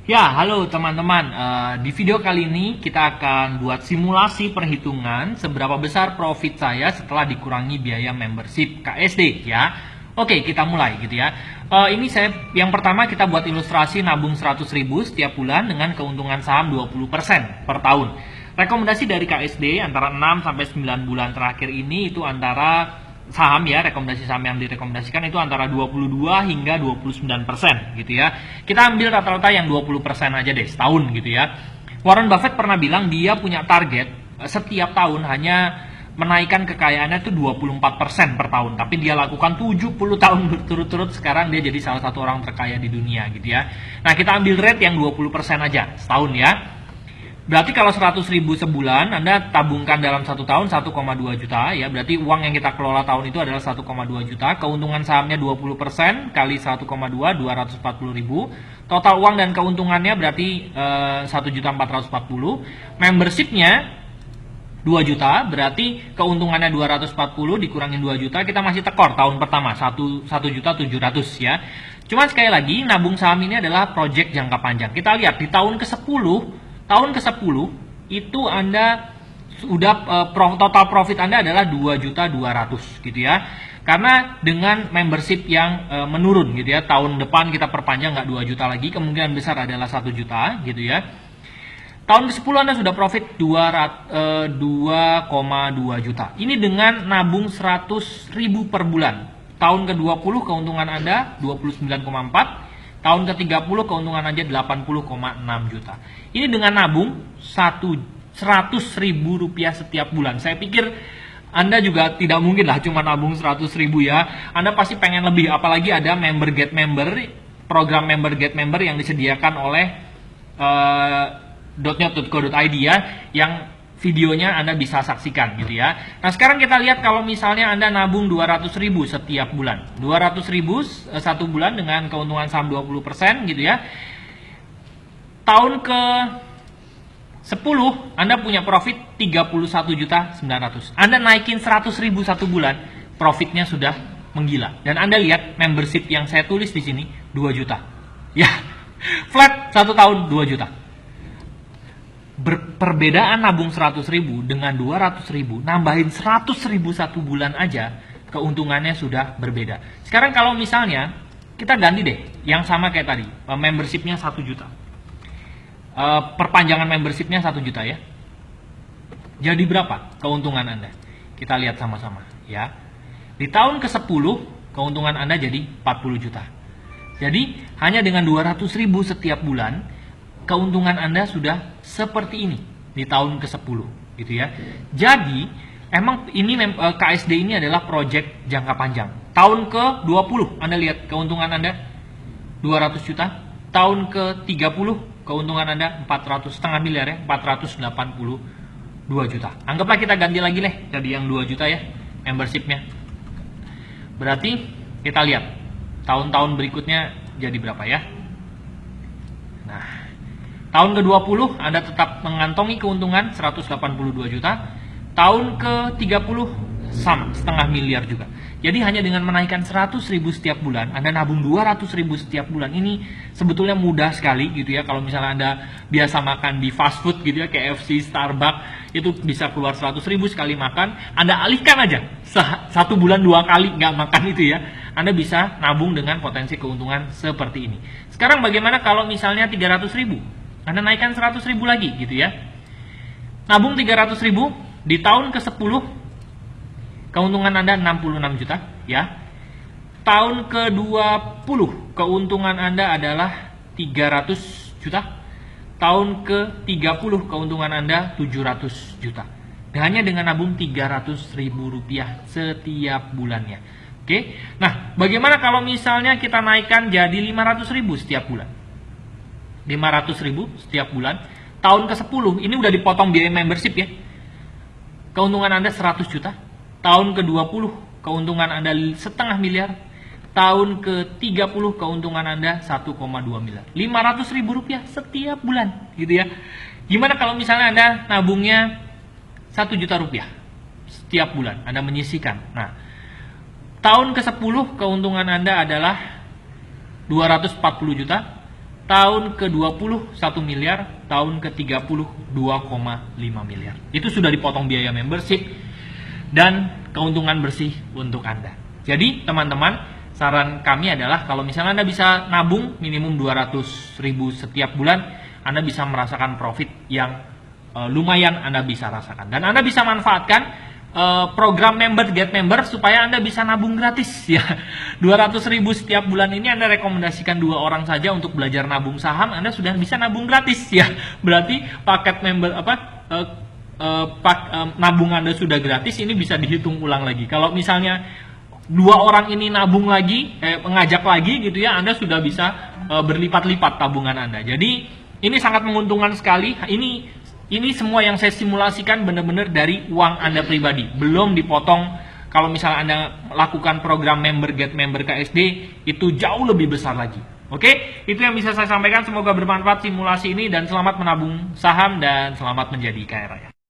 Ya, halo teman-teman. Di video kali ini kita akan buat simulasi perhitungan seberapa besar profit saya setelah dikurangi biaya membership KSD ya. Oke, kita mulai gitu ya. Ini yang pertama kita buat ilustrasi nabung 100.000 setiap bulan dengan keuntungan saham 20% per tahun. Rekomendasi dari KSD antara 6 sampai 9 bulan terakhir ini itu antara saham ya, rekomendasi saham yang direkomendasikan itu antara 22 hingga 29% gitu ya. Kita ambil rata-rata yang 20% aja deh setahun gitu ya. Warren Buffett pernah bilang dia punya target setiap tahun hanya menaikkan kekayaannya itu 24% per tahun, tapi dia lakukan 70 tahun berturut-turut. Sekarang dia jadi salah satu orang terkaya di dunia gitu ya. Nah, kita ambil rate yang 20% aja setahun ya. Berarti kalau 100.000 sebulan Anda tabungkan dalam satu tahun 1,2 juta ya. Berarti uang yang kita kelola tahun itu adalah 1,2 juta. Keuntungan sahamnya 20% kali 1,2 240.000. Total uang dan keuntungannya berarti 1.440. Membershipnya 2 juta, berarti keuntungannya 240 dikurangin 2 juta, kita masih tekor tahun pertama 1.700.000 ya. Cuman sekali lagi nabung saham ini adalah project jangka panjang. Kita lihat di tahun ke-10 itu Anda sudah total profit Anda adalah 2.200.000 gitu ya. Karena dengan membership yang menurun gitu ya, tahun depan kita perpanjang nggak 2 juta lagi, kemungkinan besar adalah 1 juta gitu ya. Tahun ke-10 Anda sudah profit 2,2 juta. Ini dengan nabung 100.000 per bulan. Tahun ke-20 keuntungan Anda 29,4. Tahun ke-30 keuntungan aja 80,6 juta. Ini dengan nabung 100.000 rupiah setiap bulan. Saya pikir Anda juga tidak mungkin lah cuma nabung 100.000 ya. Anda pasti pengen lebih, apalagi ada member get member, program member get member yang disediakan oleh .net.co.id ya, yang videonya Anda bisa saksikan gitu ya. Nah, sekarang kita lihat kalau misalnya Anda nabung 200.000 setiap bulan. 200.000 satu bulan dengan keuntungan saham 20% gitu ya. Tahun ke 10 Anda punya profit 31.900.000. Anda naikin 100.000 satu bulan, profitnya sudah menggila. Dan Anda lihat membership yang saya tulis di sini 2 juta. Ya, flat satu tahun 2 juta. Perbedaan nabung 100.000 dengan 200.000, nambahin 100.000 satu bulan aja, keuntungannya sudah berbeda. Sekarang kalau misalnya kita ganti deh, yang sama kayak tadi, membershipnya 1 juta, perpanjangan membershipnya 1 juta ya. Jadi berapa keuntungan Anda? Kita lihat sama-sama ya. Di tahun ke-10 keuntungan Anda jadi 40 juta. Jadi hanya dengan 200.000 setiap bulan, keuntungan Anda sudah seperti ini di tahun ke-10 gitu ya. Jadi emang ini KSD ini adalah project jangka panjang. Tahun ke-20 Anda lihat keuntungan Anda 200 juta. Tahun ke-30 keuntungan Anda 400 setengah miliar ya, 482 juta. Anggaplah kita ganti lagi deh jadi yang 2 juta ya membershipnya. Berarti kita lihat tahun-tahun berikutnya jadi berapa ya. Nah, tahun ke-20 Anda tetap mengantongi keuntungan 182 juta. Tahun ke-30 sama, setengah miliar juga. Jadi hanya dengan menaikkan 100.000 setiap bulan, Anda nabung 200.000 setiap bulan. Ini sebetulnya mudah sekali gitu ya. Kalau misalnya Anda biasa makan di fast food gitu ya, KFC, Starbucks, itu bisa keluar 100.000 sekali makan. Anda alihkan aja satu bulan 2 kali nggak makan itu ya. Anda bisa nabung dengan potensi keuntungan seperti ini. Sekarang bagaimana kalau misalnya 300.000? Anda naikkan 100.000 lagi gitu ya. Nabung 300.000 di tahun ke-10 keuntungan Anda 66 juta ya. Tahun ke-20 keuntungan Anda adalah 300 juta. Tahun ke-30 keuntungan Anda 700 juta. Dan hanya dengan nabung 300.000 rupiah setiap bulannya. Oke. Nah, bagaimana kalau misalnya kita naikkan jadi 500.000 setiap bulan? 500.000 setiap bulan. Tahun ke-10 ini udah dipotong biaya membership ya. Keuntungan Anda 100 juta. Tahun ke-20 keuntungan Anda setengah miliar. Tahun ke-30 keuntungan Anda 1,2 miliar. 500.000 rupiah setiap bulan gitu ya. Gimana kalau misalnya Anda nabungnya 1 juta rupiah setiap bulan Anda menyisihkan. Nah, tahun ke-10 keuntungan Anda adalah 240 juta. tahun ke-20 1 miliar, tahun ke-30 2,5 miliar. Itu sudah dipotong biaya membership dan keuntungan bersih untuk Anda. Jadi teman-teman, saran kami adalah kalau misalnya Anda bisa nabung minimum 200.000 setiap bulan, Anda bisa merasakan profit yang lumayan Anda bisa rasakan. Dan Anda bisa manfaatkan program member get member supaya Anda bisa nabung gratis ya. 200.000 setiap bulan ini Anda rekomendasikan 2 orang saja untuk belajar nabung saham, Anda sudah bisa nabung gratis ya. Berarti paket member nabung Anda sudah gratis, ini bisa dihitung ulang lagi. Kalau misalnya 2 orang ini nabung lagi, mengajak lagi gitu ya, Anda sudah bisa berlipat-lipat tabungan Anda. Jadi ini sangat menguntungkan sekali. Ini semua yang saya simulasikan benar-benar dari uang Anda pribadi, belum dipotong. Kalau misalnya Anda lakukan program member get member KSD, itu jauh lebih besar lagi. Oke, itu yang bisa saya sampaikan. Semoga bermanfaat simulasi ini, dan selamat menabung saham dan selamat menjadi kaya raya.